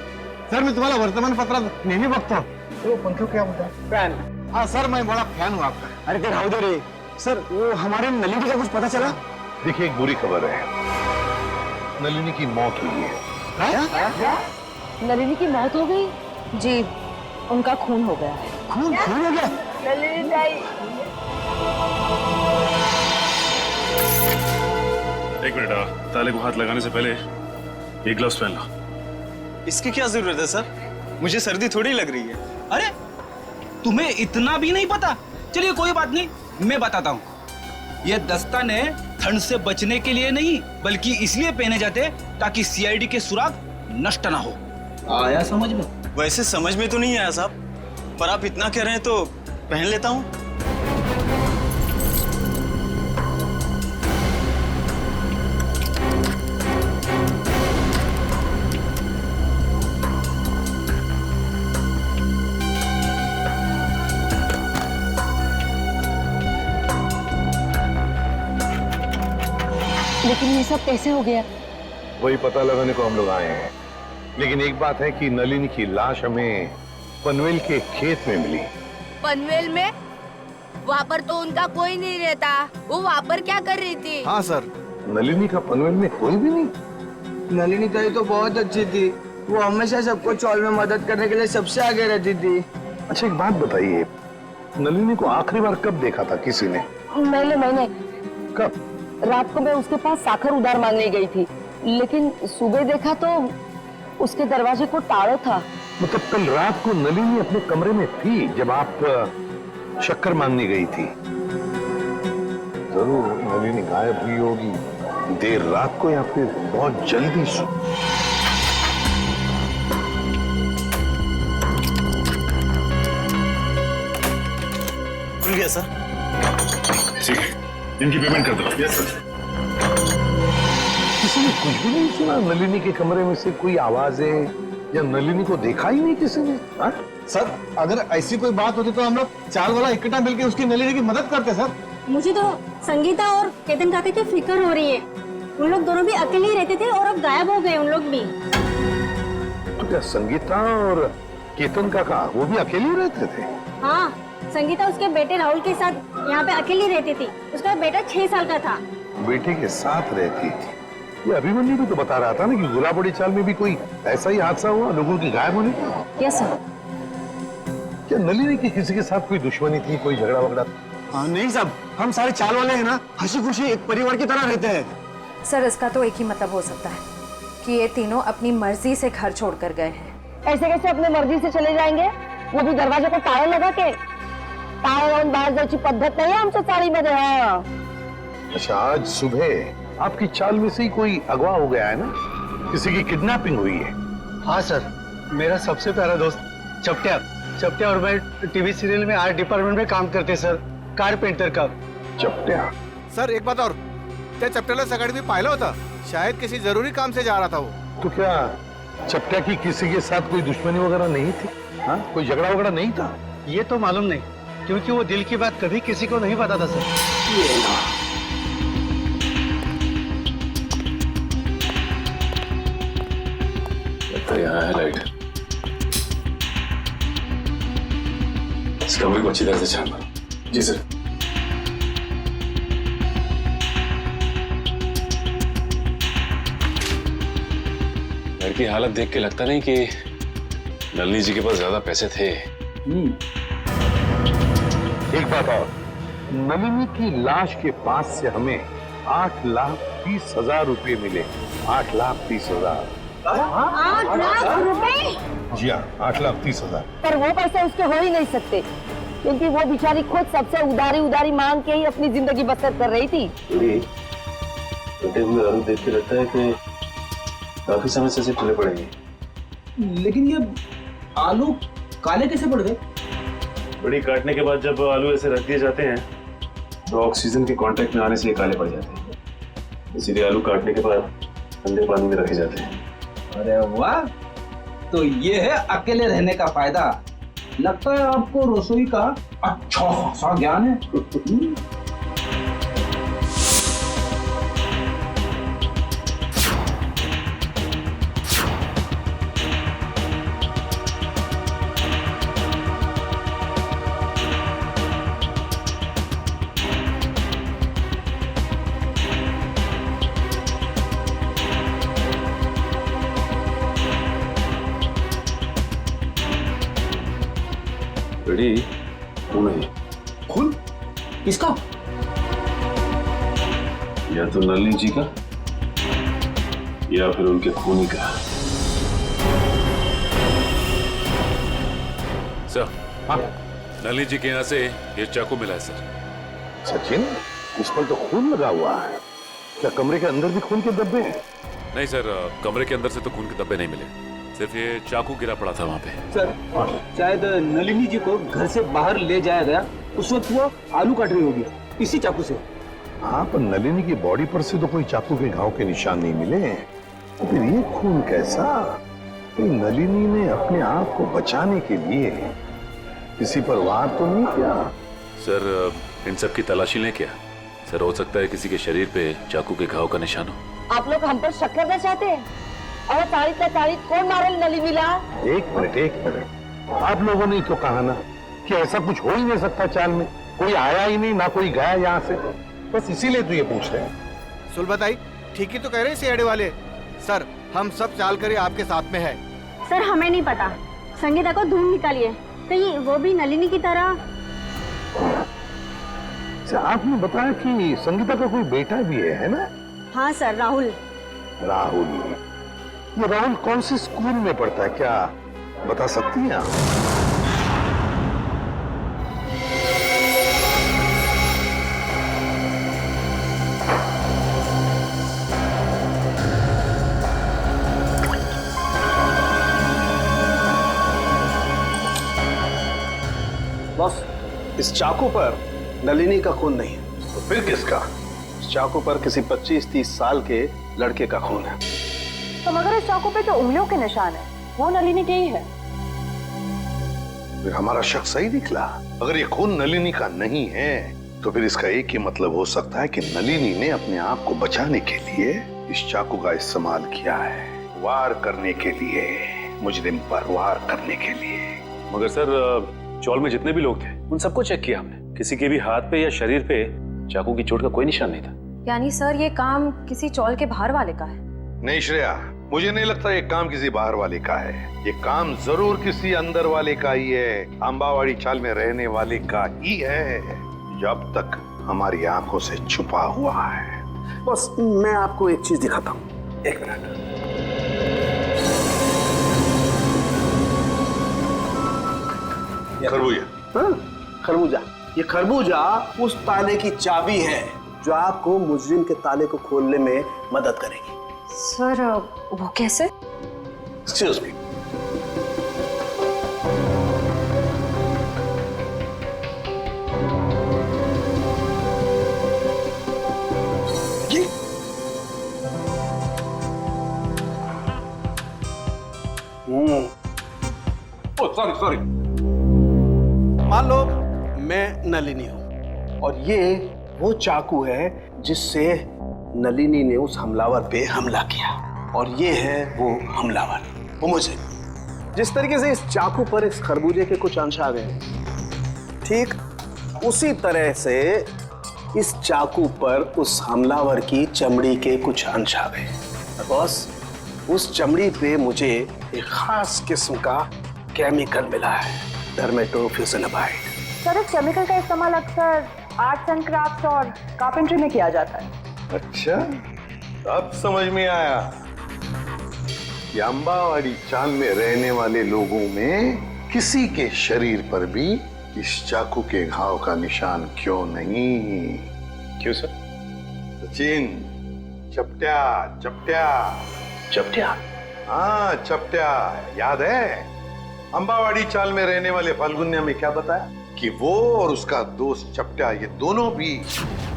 सर मैं तुम्हाला वर्तमानपत्रात नेहमी बघतो। तो पंखो क्या होता है? फैन। हाँ सर, मैं बड़ा फैन हूँ आपका। अरे ते राहू दे रे सर, वो हमारे नलिनी का कुछ पता चला? देखिए, एक बुरी खबर है, नलिनी की मौत हुई है। नलिनी की मौत हो गई? जी, उनका खून हो गया है। खून हो गया? नलिनी ताई। एक मिनट, ताले को हाथ लगाने से पहले ये ग्लव्स पहन लो। इसकी क्या जरूरत है सर? मुझे सर्दी थोड़ी लग रही है। अरे तुम्हें इतना भी नहीं पता? चलिए कोई बात नहीं, मैं बताता हूँ। ये दस्ताने ठंड से बचने के लिए नहीं, बल्कि इसलिए पहने जाते ताकि CID के सुराग नष्ट ना हो। आया समझ में? वैसे समझ में तो नहीं आया साहब, पर आप इतना कह रहे हैं तो पहन लेता हूँ। लेकिन ये सब कैसे हो गया? वही पता लगाने को हम लोग आए हैं। लेकिन एक बात है कि नलिनी की लाश हमें पनवेल के खेत में मिली। पनवेल में? वहाँ पर तो उनका कोई नहीं रहता। वो वहाँ पर क्या कर रही थी? हाँ सर। नलिनी का पनवेल में कोई भी नहीं? नलिनी ताई तो बहुत अच्छी थी। वो हमेशा सबको चौल में मदद करने के लिए सबसे आगे रहती थी। अच्छा एक बात बताइए, नलिनी को आखिरी बार कब देखा था किसी ने? मैंने। कब? रात को मैं उसके पास साखर उधार मांगने गई थी, लेकिन सुबह देखा तो उसके दरवाजे को ताला था। मतलब कल रात को नलिनी अपने कमरे में थी जब आप शक्कर मांगने गई थी? जरूर नलिनी गायब हुई होगी, देर रात को या फिर बहुत जल्दी सो। खुल गया सर। ठीक है, इनकी पेमेंट कर दो। Yes sir. किसी ने कुछ भी नहीं सुना? नलिनी के कमरे में से कोई आवाजें या नलिनी को देखा ही नहीं किसी ने? हा? सर अगर ऐसी कोई बात होती तो हम लोग चाल वाला इकट्ठा मिलकर उसकी नलिनी की मदद करते सर। मुझे तो संगीता और केतन काका की फिक्र हो रही है। उन लोग दोनों भी अकेले ही रहते थे और अब गायब हो गए उन लोग भी। तो क्या संगीता और केतन काका वो भी अकेले ही रहते थे? हाँ, संगीता उसके बेटे राहुल के साथ यहाँ पे अकेली रहती थी। उसका बेटा 6 साल का था। बेटे के साथ रहती थी। ये अभिमन्यु भी तो बता रहा था ना कि गुलाबड़ी चाल में भी कोई ऐसा ही हादसा हुआ लोगों की गायब होने का। Yes sir. क्या नलिनी की किसी के साथ कोई दुश्मनी थी, कोई झगड़ा वगड़ा? नहीं साहब, हम सारे चाल वाले हैं ना, हंसी खुशी एक परिवार की तरह रहते हैं। सर इसका तो एक ही मतलब हो सकता है कि ये तीनों अपनी मर्जी से घर छोड़कर गए हैं। ऐसे कैसे अपनी मर्जी से चले जाएंगे? वो भी दरवाजे को ताला लगा के। ताला लावून बाहेर जायची पद्धत नाही आमच्या चाळीमध्ये। हाँ। अच्छा, आज सुबह आपकी चाल में से ही कोई अगवा हो गया है ना? किसी की किडनैपिंग हुई है? हाँ सर, मेरा सबसे प्यारा दोस्त चपटिया और मैं टीवी सीरियल में आर्ट डिपार्टमेंट में काम करते सर, कारपेंटर का। चपटिया? सर एक बात और, त्या चपट्याला सकाळी मी पाहिलं होतं, शायद किसी जरूरी काम से जा रहा था वो। तो क्या चपटिया की किसी के साथ कोई दुश्मनी वगैरह नहीं थी? हाँ, कोई झगड़ा वगैरह नहीं था? ये तो मालूम नहीं, क्योंकि वो दिल की बात कभी किसी को नहीं बताता सर। यहाँ है लाइट। इस कमरे को अच्छी तरह से छान मारो। जी सर। घर की हालत देख के लगता नहीं कि नलिनी जी के पास ज्यादा पैसे थे। एक बात और, नलिनी की लाश के पास से हमें 8,30,000 रुपए मिले। 8,30,000। 8 लाख रुपए? जी हाँ, 8,30,000। पर वो पैसे उसके हो ही नहीं सकते, क्योंकि वो बेचारी खुद सबसे उधारी मांग के ही अपनी जिंदगी बसर कर रही थी। कटे हुए आलू देखते रहता है कि काफी समय से ठंडे पड़ेंगे। लेकिन ये आलू काले कैसे पड़ गए? बड़ी काटने के बाद जब आलू ऐसे रख दिए जाते हैं तो ऑक्सीजन के कांटेक्ट में आने से ये काले पड़ जाते हैं। इसीलिए आलू काटने के बाद ठंडे पानी में रखे जाते हैं। अरे वाह, तो ये है अकेले रहने का फायदा। लगता है आपको रसोई का अच्छा खासा ज्ञान है। रेडी? खून है। खून? किसका? या तो नलिनी जी का या फिर उनके खूनी का। सर, हाँ, नलिनी जी के यहाँ से ये चाकू मिला है सर। सचिन, इस पर तो खून लगा हुआ है। क्या कमरे के अंदर भी खून के धब्बे हैं? नहीं सर, कमरे के अंदर से तो खून के धब्बे नहीं मिले, सिर्फ ये चाकू गिरा पड़ा था वहाँ पे। सर, शायद नलिनी जी को घर से बाहर ले जाया गया, उस वक्त वो आलू काट रही होगी इसी चाकू से। हाँ, पर नलिनी की बॉडी पर से तो कोई चाकू के घाव के निशान नहीं मिले। तो फिर ये खून कैसा? नलिनी ने अपने आप को बचाने के लिए किसी पर वार तो नहीं किया? सर, इन सब की तलाशी लें क्या? सर, हो सकता है किसी के शरीर पे चाकू के घाव का निशान हो। आप लोग हम पर शक करना चाहते हैं? और तारीख कौन मारेल नलिनीला? एक मिनट, आप लोगों ने तो कहा ना कि ऐसा कुछ हो ही नहीं सकता चाल में। कोई आया ही नहीं, ना कोई गया यहाँ से, बस इसीलिए तो ये पूछ रहे हैं। सुलभताई ठीक ही तो कह रहे हैं सीआईडी वाले। सर, हम सब चाल करी आपके साथ में है। सर हमें नहीं पता, संगीता को ढूंढ निकालिए, कहीं वो भी नलिनी की तरह। आपने बताया कि संगीता का कोई बेटा भी है ना? हाँ सर, राहुल। ये राहुल कौन से स्कूल में पढ़ता है, क्या बता सकती हैं आप? इस चाकू पर नलिनी का खून नहीं है। तो फिर किसका? इस चाकू पर किसी 25-30 साल के लड़के का खून है। तो मगर इस चाकू पे जो उंगलियों के निशान है वो नलिनी के ही है। फिर हमारा शक सही निकला। अगर ये खून नलिनी का नहीं है तो फिर इसका एक ही मतलब हो सकता है कि नलिनी ने अपने आप को बचाने के लिए इस चाकू का इस्तेमाल किया है, वार करने के लिए, मुजरिम पर वार करने के लिए। मगर सर चौल में जितने भी लोग थे उन सबको चेक किया हमने, किसी के भी हाथ पे या शरीर पे चाकू की चोट का कोई निशान नहीं था। यानी सर ये काम किसी चौल के बाहर वाले का है? नहीं श्रेया, मुझे नहीं लगता ये काम किसी बाहर वाले का है। ये काम जरूर किसी अंदर वाले का ही है, अंबावाड़ी चाल में रहने वाले का ही है, जो अब तक हमारी आंखों से छुपा हुआ है। बस मैं आपको एक चीज दिखाता हूँ, एक मिनट। खरबूजा। हाँ, खरबूजा। ये खरबूजा उस ताले की चाबी है जो आपको मुजरिम के ताले को खोलने में मदद करेगी। सर वो कैसे? Excuse me. सॉरी। मान लो मैं नलिनी हूं और ये वो चाकू है जिससे नलिनी ने उस हमलावर पे हमला किया, और ये है वो हमलावर, वो मुझे। जिस तरीके से इस चाकू पर इस खरबूजे के कुछ अंश आ गए, ठीक उसी तरह से इस चाकू पर उस हमलावर की चमड़ी के कुछ अंश आ गए। बॉस, उस चमड़ी पे मुझे एक खास किस्म का केमिकल मिला है, डर्मेटोफ्यूजिनामाइड। सर इस केमिकल का इस्तेमाल अक्सर आर्ट्स एंड क्राफ्ट्स और कारपेंट्री में किया जाता है। अच्छा, अब समझ में आया कि अंबावाड़ी चाल में रहने वाले लोगों में किसी के शरीर पर भी इस चाकू के घाव का निशान क्यों नहीं। क्यों सर? सचिन, चपटिया चपटिया चपटिया। हाँ चपटिया, याद है अंबावाड़ी चाल में रहने वाले फाल्गुन्या में क्या बताया कि वो और उसका दोस्त चपटिया, ये दोनों भी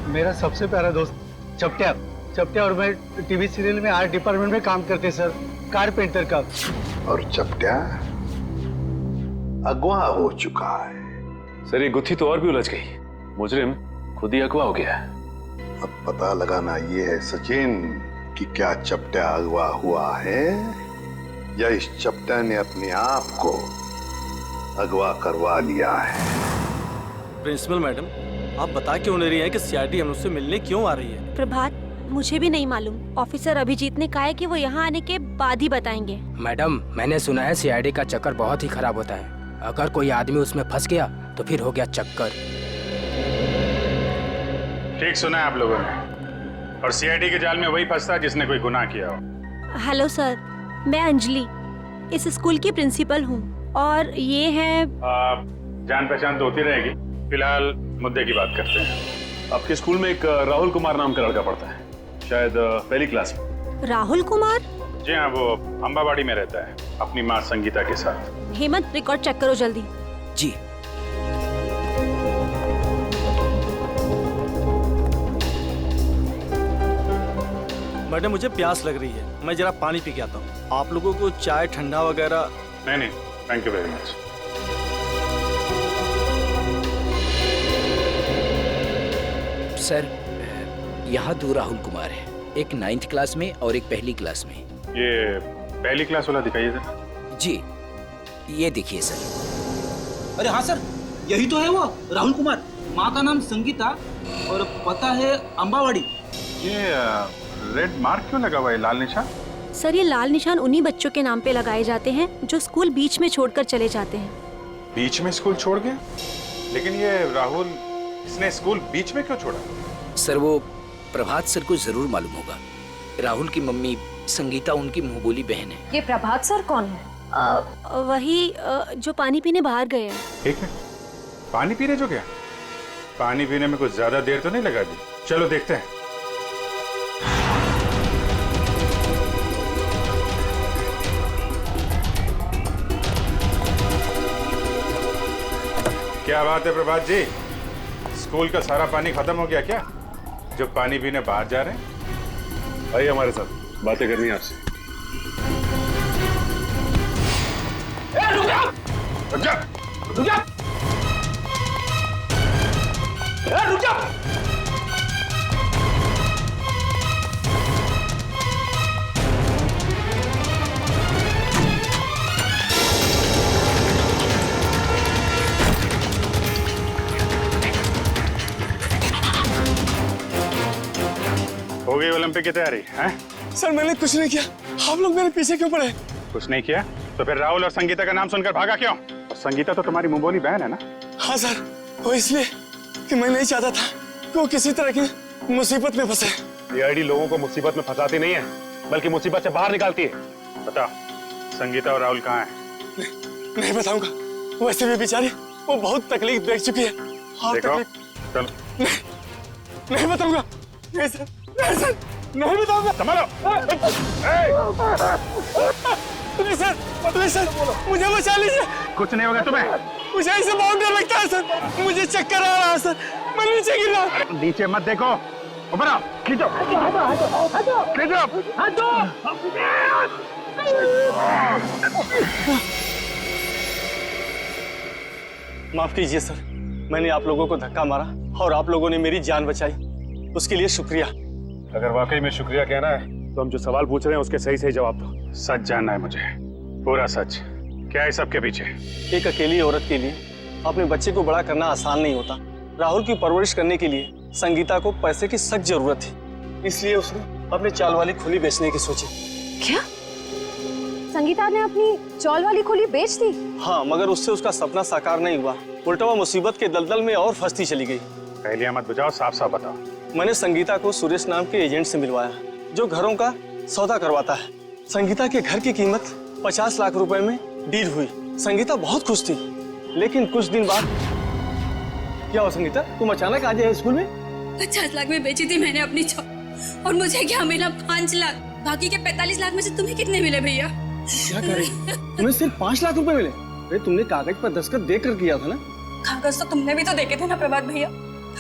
मेरा सबसे प्यारा दोस्त चपटिया। चपटिया और मैं टीवी सीरियल में आर्ट डिपार्टमेंट में काम करते सर, कारपेंटर का। और चपटिया अगवा हो चुका है। सर ये गुत्थी तो और भी उलझ गई, मुजरिम खुद ही अगवा हो गया है। अब पता लगाना ये है सचिन कि क्या चपटिया अगवा हुआ है या इस चपटिया ने अपने आप को अगवा करवा लिया है। प्रिंसिपल मैडम, आप बता क्यों नहीं रही हैं कि सीआईडी हम उससे मिलने क्यों आ रही है? प्रभात, मुझे भी नहीं मालूम। ऑफिसर अभिजीत ने कहा है कि वो यहाँ आने के बाद ही बताएंगे। मैडम, मैंने सुना है सीआईडी का चक्कर बहुत ही खराब होता है। अगर कोई आदमी उसमें फंस गया तो फिर हो गया चक्कर। ठीक सुना है आप लोगों ने, और सीआईडी के जाल में वही फंसता है जिसने कोई गुनाह किया हो। हेलो सर, मैं अंजलि इस स्कूल की प्रिंसिपल हूँ और ये है जान पहचान तो होती रहेगी, फिलहाल मुद्दे की बात करते हैं। आपके स्कूल में एक राहुल कुमार नाम का लड़का पढ़ता है, शायद पहली क्लास में। राहुल कुमार? जी हाँ, वो अंबावाड़ी में रहता है अपनी माँ संगीता के साथ। हेमंत, रिकॉर्ड चेक करो जल्दी। जी। मैडम मुझे प्यास लग रही है, मैं जरा पानी पी के आता हूँ। आप लोगों को चाय ठंडा वगैरह? नहीं, thank you very much. Sir, यहाँ 2 राहुल कुमार है, एक 9th क्लास में और एक पहली क्लास में। ये पहली क्लास वाला दिखाइए सर। जी, ये देखिए सर। अरे हाँ सर, यही तो है वो राहुल कुमार। माँ का नाम संगीता और पता है अंबावाड़ी। ये रेड मार्क क्यों लगा हुआ है, लाल निशान? सर ये लाल निशान उन्हीं बच्चों के नाम पे लगाए जाते हैं जो स्कूल बीच में छोड़कर चले जाते हैं। बीच में स्कूल छोड़ गए? लेकिन ये राहुल, इसने स्कूल बीच में क्यों छोड़ा? सर वो प्रभात सर को जरूर मालूम होगा। राहुल की मम्मी संगीता उनकी मुंहबोली बहन है। ये प्रभात सर कौन है? वही जो पानी पीने बाहर गए हैं। एक मिनट, पानी पीने जो गया? पानी पीने में कुछ ज्यादा देर तो नहीं लगा दी? चलो देखते हैं। क्या बात है प्रभात जी, स्कूल का सारा पानी खत्म हो गया क्या? जो पानी पीने बाहर जा रहे हैं? आइए हमारे साथ, बातें करनी है आपसे। रुक जा! रुक जा! रुक जा! रुक जा! हो गई ओलंपिक की तैयारी हैं? सर मैंने कुछ नहीं किया, आप लोग मेरे पीछे क्यों पड़े? कुछ नहीं किया तो फिर राहुल और संगीता का नाम सुनकर भागा क्यों? और संगीता तो तुम्हारी मुंबोली बहन है ना? हाँ सर, वो इसलिए कि मैं नहीं चाहता था कि वो किसी तरह की मुसीबत में फंसे। ये आईडी लोगों को मुसीबत में फंसाती नहीं है, बल्कि मुसीबत से बाहर निकालती है। बता, संगीता और राहुल कहाँ हैं? नहीं बताऊंगा, वैसे भी बेचारी वो बहुत तकलीफ देख चुकी है। देखो, चलो। नहीं बताऊंगा, नहीं सर, नहीं सर, नहीं बताऊंगा। संभालो। नहीं सर, नहीं सर, मुझे बचा लीजिए। कुछ नहीं होगा तुम्हें। मुझे ऐसे बहुत डर लगता है सर, मुझे चक्कर आ रहा है सर, मैं नीचे गिर रहा हूँ। नीचे मत देखो, ऊपर आओ, खींचो, माफ कीजिए सर, मैंने आप लोगों को धक्का मारा और आप लोगों ने मेरी जान बचाई, उसके लिए शुक्रिया। अगर वाकई में शुक्रिया कहना है तो हम जो सवाल पूछ रहे हैं उसके सही सही जवाब दो। सच जानना है मुझे, पूरा सच। क्या है सबके पीछे? एक अकेली औरत के लिए अपने बच्चे को बड़ा करना आसान नहीं होता। राहुल की परवरिश करने के लिए संगीता को पैसे की सख्त जरूरत थी, इसलिए उसने अपनी चाल वाली खुली बेचने की सोची। क्या? संगीता ने अपनी चौल वाली खुली बेच दी? हाँ, मगर उससे उसका सपना साकार नहीं हुआ, उल्टा वो मुसीबत के दलदल में और फंसती चली गई। पहले मत बुझाओ, साफ साफ बताओ। मैंने संगीता को सुरेश नाम के एजेंट से मिलवाया, जो घरों का सौदा करवाता है। संगीता के घर की कीमत 50 लाख रुपए में डील हुई। संगीता बहुत खुश थी, लेकिन कुछ दिन बाद क्या हुआ? संगीता, तुम अचानक आ गए स्कूल में? 50 लाख में बेची थी मैंने अपनी चौल, और मुझे क्या मिला? 5 लाख। बाकी के 45 लाख में से तुम्हें कितने मिले भैया? क्या कर रही? तुम्हें सिर्फ 5 लाख रुपए मिले? अरे तुमने कागज पर दस्तखत देकर किया था ना? कागज तो तुमने भी तो देखे थे ना प्रभात भैया।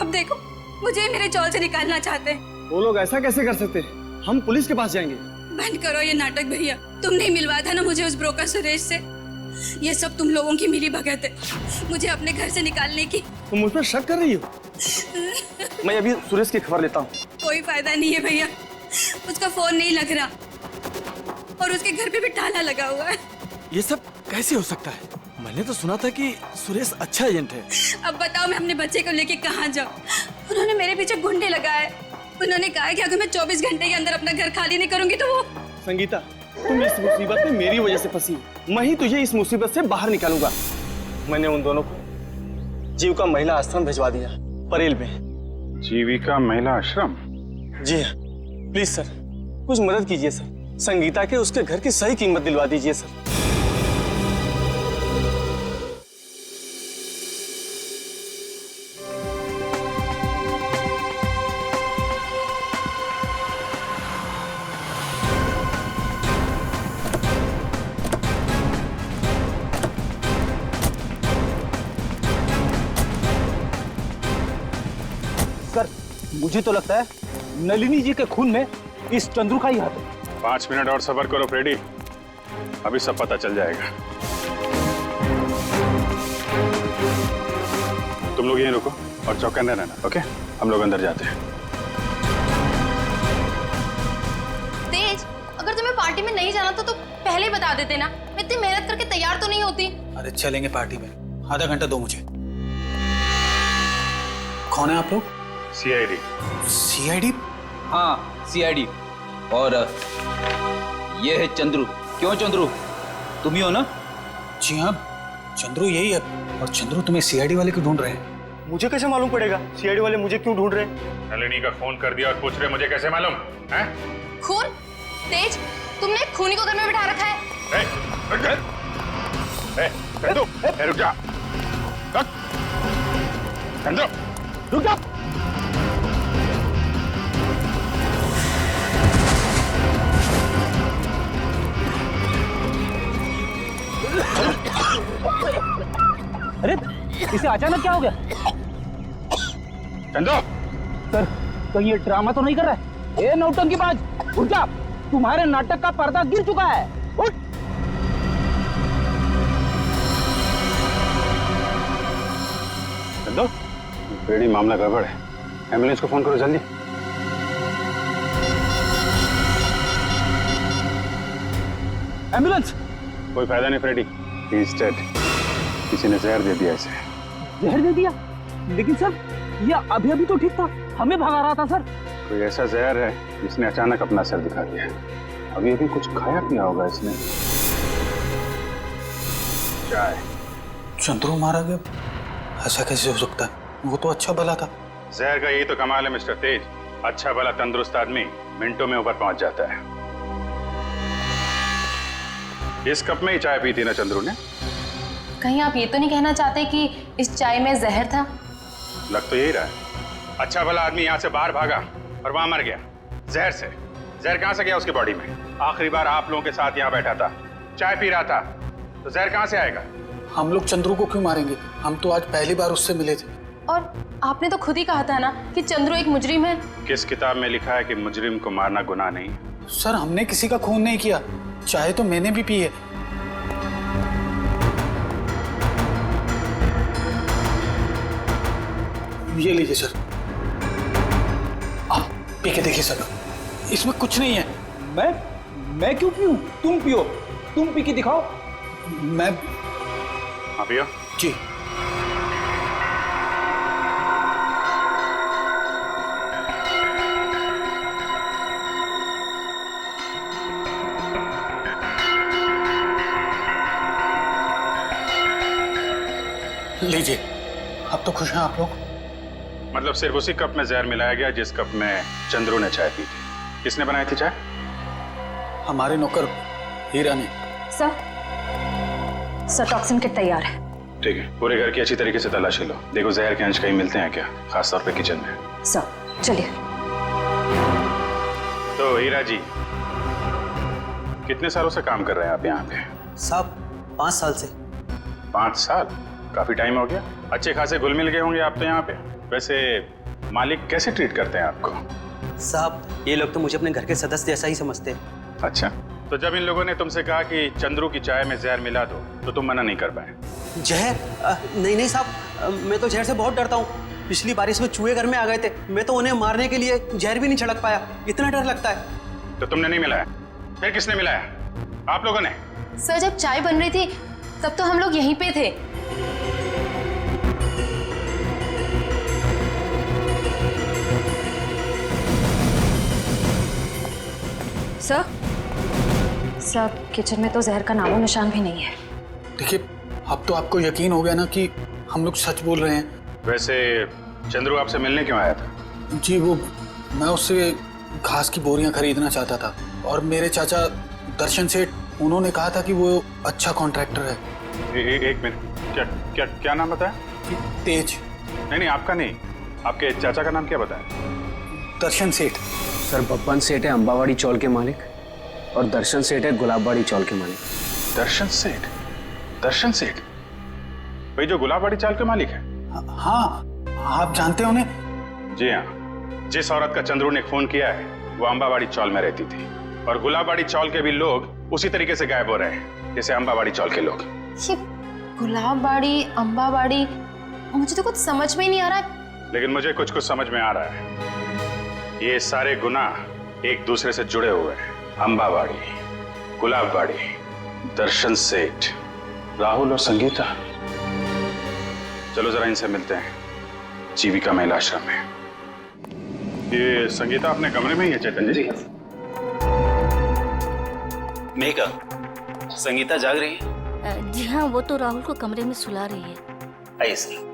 अब देखो, मुझे मेरे चौल से निकालना चाहते हैं। वो लोग ऐसा कैसे कर सकते हैं? हम पुलिस के पास जाएंगे। बंद करो ये नाटक भैया, तुमने ही मिलवाया था ना मुझे उस ब्रोकर सुरेश से। ये सब तुम लोगों की मिली भगत है, मुझे अपने घर से निकालने की। तुम मुझ पर शक कर रही हो? मैं अभी सुरेश की खबर लेता हूँ। कोई फायदा नहीं है भैया, उसका फोन नहीं लग रहा और उसके घर पे भी ताला लगा हुआ है। ये सब कैसे हो सकता है? मैंने तो सुना था कि सुरेश अच्छा एजेंट है। अब बताओ मैं अपने बच्चे को लेके कहाँ जाऊँ? उन्होंने मेरे पीछे गुंडे लगाए। उन्होंने कहा कि अगर मैं 24 घंटे के अंदर अपना घर खाली नहीं करूंगी तो वो। संगीता, तुम इस मुसीबत में मेरी वजह से फंसी, मैं ही तुझे इस मुसीबत से बाहर निकालूंगा। मैंने उन दोनों को जीविका महिला आश्रम भिजवा दिया, परेल में। जीविका महिला आश्रम? जी हाँ, प्लीज सर, कुछ मदद कीजिए सर। संगीता के उसके घर की सही कीमत दिलवा दीजिए सर। मुझे तो लगता है नलिनी जी के खून में इस चंद्रू का ही हाथ है। 5 मिनट और सब्र करो फ्रेडी, अभी सब पता चल जाएगा। तुम लोग यहीं रुको और चौकन्ने रहना, ओके? हम लोग अंदर जाते हैं। तेज, अगर तुम्हें पार्टी में नहीं जाना तो पहले ही बता देते ना, मैं इतनी मेहनत करके तैयार तो नहीं होती। अरे चलेंगे पार्टी में, आधा घंटा दो मुझे। कौन है आप लोग? सीआईडी। सीआईडी? हाँ, सीआईडी। और ये है चंद्रू। क्यों चंद्रू, तुम ही हो ना? जी हाँ, चंद्रू यही है। और चंद्रू तुम्हें सीआईडी वाले क्यों ढूंढ रहे हैं? मुझे कैसे मालूम पड़ेगा सीआईडी वाले मुझे क्यों ढूंढ रहे हैं? नलिनी का फोन कर दिया और पूछ रहे मुझे कैसे मालूम है? खून? तेज, तुमने खूनी को घर में बिठा रखा है। रुक जा, रुक जा। अरे इसे अचानक क्या हो गया? चंदो सर कहीं ये ड्रामा तो नहीं कर रहा है? ए नौटंकीबाज, उठ जा, तुम्हारे नाटक का पर्दा गिर चुका है, उठ। चंदो, फ्रेडी मामला गड़बड़ है, एम्बुलेंस को फोन करो जल्दी। एम्बुलेंस? कोई फायदा नहीं फ्रेडी, ही इज डेड। किसी ने जहर दे दिया इसे। जहर दे दिया? लेकिन सर ये अभी अभी तो ठीक था, हमें भगा रहा था सर। कोई ऐसा जहर है जिसने अचानक अपना असर दिखा दिया। अभी अभी कुछ खाया पिया होगा इसने। चाय। चंद्रू मारा गया? ऐसा कैसे हो सकता है? वो तो अच्छा भला था। जहर का यही तो कमाल है मिस्टर तेज, अच्छा भला तंदुरुस्त आदमी मिनटों में ऊपर पहुंच जाता है। इस कप में ही चाय पी थी ना चंद्रू ने? कहीं आप ये तो नहीं कहना चाहते कि इस चाय में जहर था? लग तो यही रहा है। अच्छा भला आदमी यहाँ से बाहर भागा और वहां मर गया जहर से। जहर कहां से गया उसकी बॉडी में? आखिरी बार आप लोगों के साथ यहाँ बैठा था, चाय पी रहा था, तो जहर कहां से आएगा? हम लोग चंद्रू को क्यों मारेंगे? हम तो आज पहली बार उससे मिले थे। और आपने तो खुद ही कहा था ना कि चंद्रू एक मुजरिम है। किस किताब में लिखा है कि मुजरिम को मारना गुनाह नहीं? सर हमने किसी का खून नहीं किया, चाय तो मैंने भी पी है। ये लीजिए सर, आप पी के देखिए सर, इसमें कुछ नहीं है। मैं क्यों पीऊं? तुम पियो, तुम पी के दिखाओ। मैं पियो जी। लीजिए, अब तो खुश हैं आप लोग? मतलब सिर्फ उसी कप में जहर मिलाया गया जिस कप में चंद्रू ने चाय पी थी। किसने बनाई थी चाय? हमारे नौकर हीरा ने। सर टॉक्सिन किट तैयार है। ठीक है, पूरे घर की अच्छी तरीके से तलाशी लो, देखो जहर के अंश कहीं मिलते हैं क्या, खासतौर पे किचन में। सर चलिए। तो हीरा जी, कितने सालों से काम कर रहे हैं आप यहाँ पे? साहब 5 साल से। 5 साल? काफी टाइम हो गया। अच्छे खासे घुल मिल गए होंगे आप तो यहाँ पे। वैसे मालिक कैसे ट्रीट करते हैं आपको? साहब ये लोग तो मुझे अपने घर के सदस्य जैसा ही समझते हैं। अच्छा, तो जब इन लोगों ने तुमसे कहा कि चंद्रू की चाय में जहर मिला दो, तो तुम मना नहीं कर पाए? जहर? नहीं साहब, मैं तो जहर से बहुत डरता हूँ। पिछली बारिश में चूहे घर में आ गए थे, मैं तो उन्हें मारने के लिए जहर भी नहीं छिड़क पाया, इतना डर लगता है। तो तुमने नहीं मिलाया? फिर किसने मिलाया? आप लोगों ने? सर जब चाय बन रही थी तब तो हम लोग यहीं पे थे। सर किचन में तो जहर का नामो निशान भी नहीं है। देखिए, अब तो आपको यकीन हो गया ना कि हम लोग सच बोल रहे हैं। वैसे चंद्रू आपसे मिलने क्यों आया था? जी वो, मैं उससे घास की बोरियां खरीदना चाहता था और मेरे चाचा दर्शन सेठ, उन्होंने कहा था कि वो अच्छा कॉन्ट्रैक्टर है। एक मिनट, क्या क्या नाम बताया? तेज। नहीं, आपका नहीं, आपके चाचा का नाम क्या बताया? दर्शन सेठ। सर बब्बन सेठ है अंबावाड़ी चौल के मालिक, और दर्शन सेठ है गुलाबबाड़ी चौल के मालिक। दर्शन सेठ? दर्शन सेठ भाई जो गुलाबबाड़ी चाल के मालिक है? हाँ, आप जानते हो उन्हें? जी हाँ, जिस औरत का चंद्रू ने खून किया है वो अंबावाड़ी चौल में रहती थी, और गुलाबबाड़ी चौल के भी लोग उसी तरीके से गायब हो रहे हैं जैसे अंबावाड़ी चौल के लोग। ये गुलाबबाड़ी, अंबावाड़ी, मुझे तो कुछ समझ में ही नहीं आ रहा है। लेकिन मुझे कुछ कुछ समझ में आ रहा है। ये सारे गुनाह एक दूसरे से जुड़े हुए हैं। अंबावाड़ी, गुलाबबाड़ी, दर्शन सेठ, राहुल और संगीता। चलो जरा इनसे मिलते हैं जीविका महिला आश्रम में। ये संगीता अपने कमरे में ही है चैतन्य जी? मेघा, संगीता जाग रही है? जी हाँ, वो तो राहुल को कमरे में सुला रही है। आइए सर।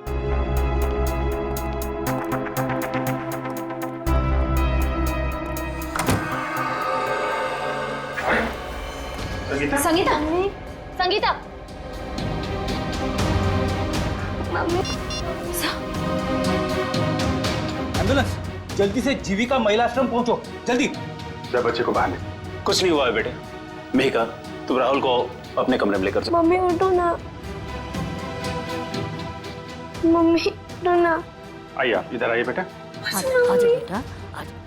संगीता? संगीता? संगीता? एम्बुलेंस, जल्दी से जीविका महिला आश्रम पहुंचो, जल्दी। जब बच्चे को बाहर ले। कुछ नहीं हुआ है बेटे। मेघा, तुम राहुल को अपने कमरे में लेकर जाओ। मम्मी उठो ना। मम्मी रोना। आइए आप इधर आइए बेटा। आजा बेटा,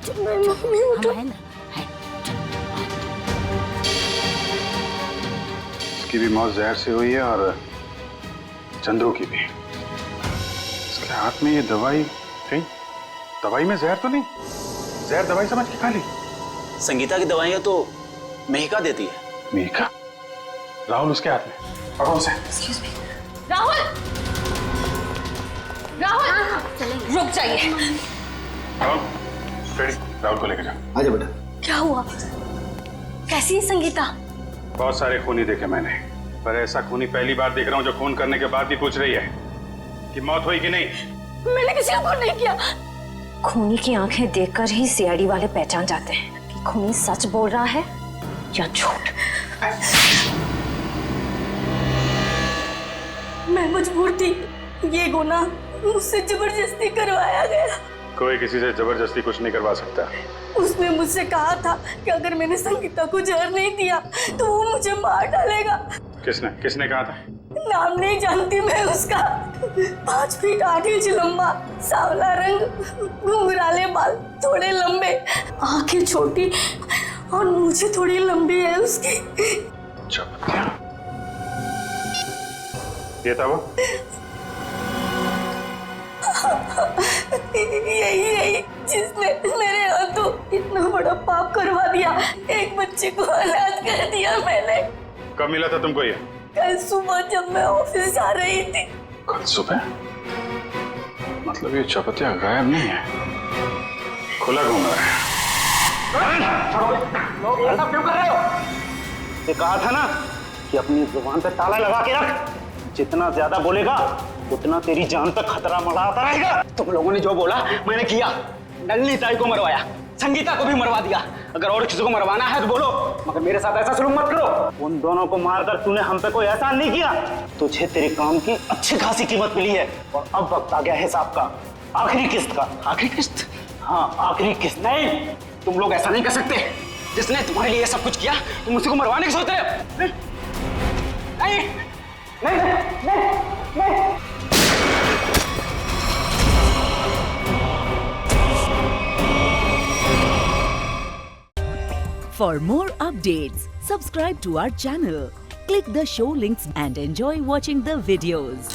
मम्मी उठो। हम है ना। इसकी भी मौत जहर से हुई है और चंद्रू की भी। इसके हाथ में ये दवाई कहीं दवाई में जहर तो नहीं? जहर दवाई समझ के खा ली? संगीता की दवाइयाँ तो मेहिका देती है। मेहिका? राहुल उसके हाथ में, पकड़ो उसे। राहुल, राहुल, रुक जाइए। राहुल, राहुल को लेकर जाओ। आजा बेटा। क्या हुआ? कैसी है संगीता? बहुत सारे खूनी देखे मैंने, पर ऐसा खूनी पहली बार देख रहा हूँ जो खून करने के बाद भी पूछ रही है कि मौत हुई कि नहीं। मैंने किसी को खून नहीं किया। खूनी की आंखें देखकर ही सीआईडी वाले पहचान जाते हैं कि खूनी सच बोल रहा है या झूठ। मैं मजबूर थी, ये गुनाह मुझसे जबरदस्ती करवाया गया। कोई किसी से जबरदस्ती कुछ नहीं करवा सकता। उसने मुझसे कहा था कि अगर मैंने संगीता को जहर नहीं दिया तो वो मुझे मार डालेगा। किसने किसने कहा था? नाम नहीं जानती मैं उसका। 5 फीट 8 इंच लंबा, सांवला रंग, घुंघराले बाल, थोड़े लंबे, आंखें छोटी और मुझे थोड़ी लंबी है उसकी। ये था वो? यही जिसने मेरे हाथों इतना बड़ा पाप करवा दिया। एक बच्चे को अनाथ कर दिया मैंने। कब मिला था तुमको ये? कल सुबह जब मैं ऑफिस जा रही थी। कल सुबह? मतलब ये चपतिया गायब नहीं है, खुला घूम रहा है। ऐसा क्यों कर रहे हो? ये कहा था ना कि अपनी जुबान पे ताला लगा के रख। जितना ज्यादा बोलेगा उतना तेरी जान पे खतरा मंडराता रहेगा। तुम लोगों ने जो बोला मैंने किया। नलिनी ताई को मरवाया, संगीता को भी मरवा दिया। अगर और किसी को मरवाना है तो बोलो, मगर मेरे साथ ऐसा सलूक मत करो। उन दोनों को मारकर तूने हम पे कोई एहसान नहीं किया। तुझे तेरे काम की अच्छी खासी कीमत मिली है और अब वक्त आ गया हिसाब का, आखिरी किस्त का। आखिरी किस्त? हाँ, आखिरी किस्त। नहीं, तुम लोग ऐसा नहीं कर सकते। जिसने तुम्हारे लिए सब कुछ किया तुम उसी को मरवाने की सोच रहे हो? नहीं, नहीं, नहीं, नहीं। For more updates, subscribe to our channel, click the show links and enjoy watching the videos.